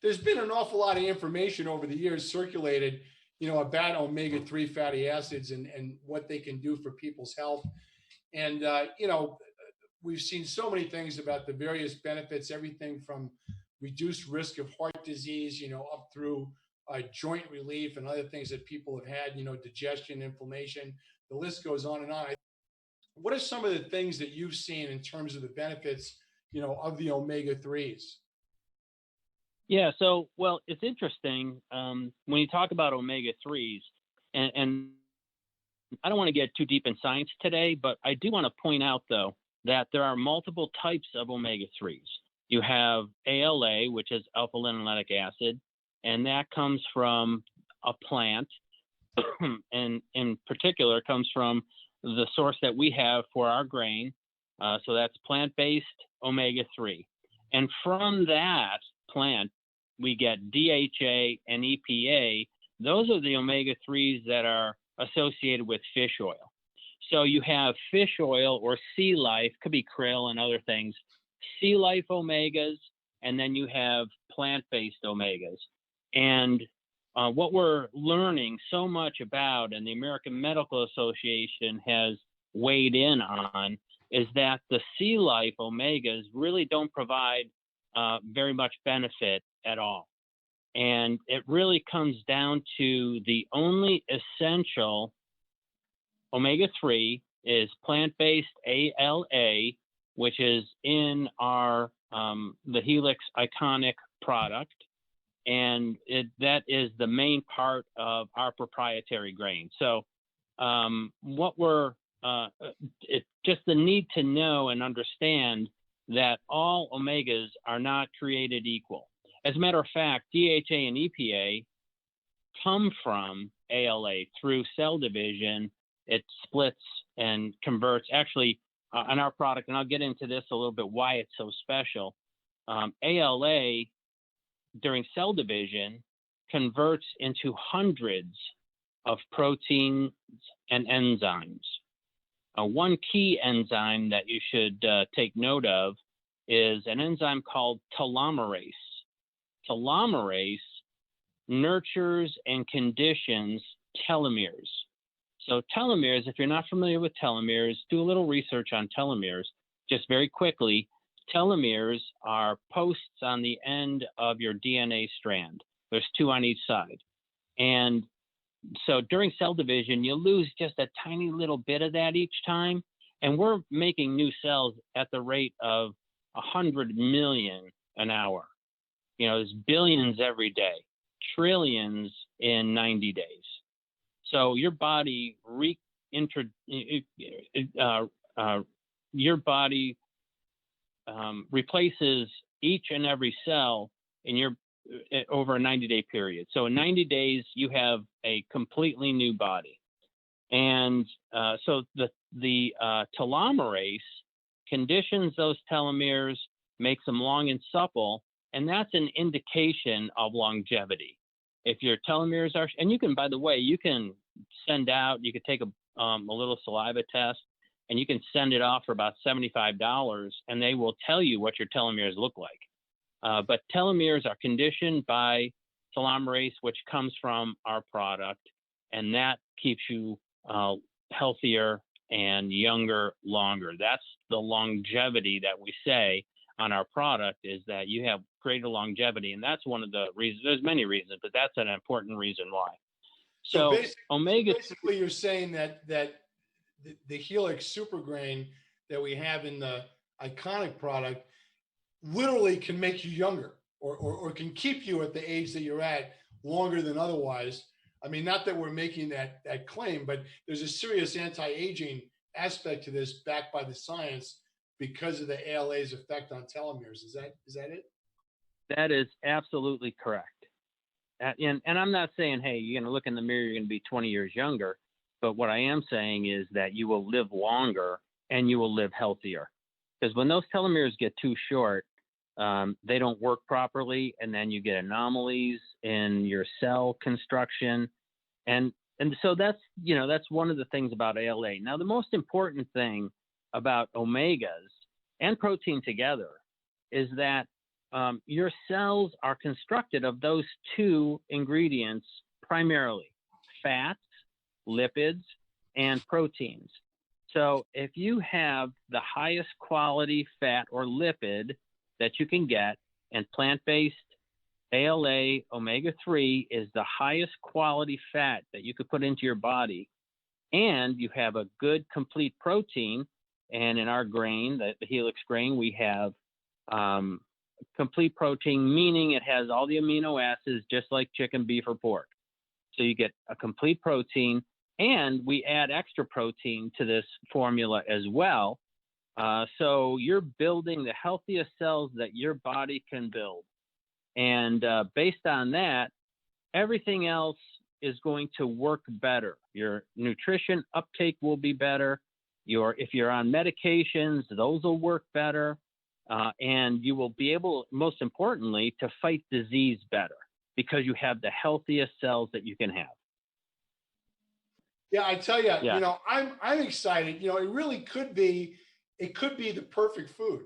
there's been an awful lot of information over the years circulated, about omega-3 fatty acids and what they can do for people's health. And, we've seen so many things about the various benefits, everything from reduced risk of heart disease, up through joint relief and other things that people have had, digestion, inflammation. The list goes on and on. What are some of the things that you've seen in terms of the benefits, of the omega-3s? Yeah, so, well, it's interesting when you talk about omega-3s, and I don't want to get too deep in science today, but I do want to point out, though, that there are multiple types of omega-3s. You have ALA, which is alpha-linolenic acid, and that comes from a plant, and in particular comes from the source that we have for our grain. So that's plant-based omega-3. And from that plant, we get DHA and EPA. Those are the omega-3s that are associated with fish oil. So you have fish oil or sea life, could be krill and other things, sea life omegas, and then you have plant-based omegas. And what we're learning so much about, and the American Medical Association has weighed in on, is that the sea life omegas really don't provide very much benefit at all. And it really comes down to the only essential omega-3 is plant-based ALA, which is in our the Helix Iconic product, and that is the main part of our proprietary grain. So what we're it's just the need to know and understand that all omegas are not created equal. As a matter of fact, DHA and EPA come from ALA through cell division. It splits and converts. Actually, on our product, and I'll get into this a little bit, why it's so special. ALA, during cell division, converts into hundreds of proteins and enzymes. One key enzyme that you should take note of is an enzyme called telomerase. Telomerase nurtures and conditions telomeres. So telomeres, if you're not familiar with telomeres, do a little research on telomeres. Just very quickly, telomeres are posts on the end of your DNA strand. There's two on each side. And so during cell division, you lose just a tiny little bit of that each time. And we're making new cells at the rate of 100 million an hour. There's billions every day, trillions in 90 days. So your body replaces each and every cell in over a 90-day period. So in 90 days, you have a completely new body. And so the telomerase conditions those telomeres, makes them long and supple, and that's an indication of longevity. If your telomeres are, and you can, by the way, you can send out, you could take a little saliva test, and you can send it off for about $75, and they will tell you what your telomeres look like. But telomeres are conditioned by telomerase, which comes from our product, and that keeps you healthier and younger longer. That's the longevity that we say on our product, is that you have greater longevity, and that's one of the reasons. There's many reasons, but that's an important reason why. So basically you're saying that the Helix Super Grain that we have in the Iconic product literally can make you younger, or can keep you at the age that you're at longer than otherwise. I mean, not that we're making that claim, but there's a serious anti-aging aspect to this backed by the science because of the ALA's effect on telomeres. Is that it? That is absolutely correct. And I'm not saying, hey, you're going to look in the mirror, you're going to be 20 years younger. But what I am saying is that you will live longer and you will live healthier. Because when those telomeres get too short, they don't work properly, and then you get anomalies in your cell construction. And so that's one of the things about ALA. Now, the most important thing about omegas and protein together is that your cells are constructed of those two ingredients primarily: fats, lipids, and proteins. So if you have the highest quality fat or lipid that you can get, and plant-based ALA omega-3 is the highest quality fat that you could put into your body, and you have a good complete protein, and in our grain, the Helix grain, we have complete protein, meaning it has all the amino acids just like chicken, beef, or pork. So you get a complete protein, and we add extra protein to this formula as well. So you're building the healthiest cells that your body can build. And based on that, everything else is going to work better. Your nutrition uptake will be better. If you're on medications, those will work better. And you will be able, most importantly, to fight disease better because you have the healthiest cells that you can have. Yeah, I tell you, Yeah. I'm excited. It really could be the perfect food.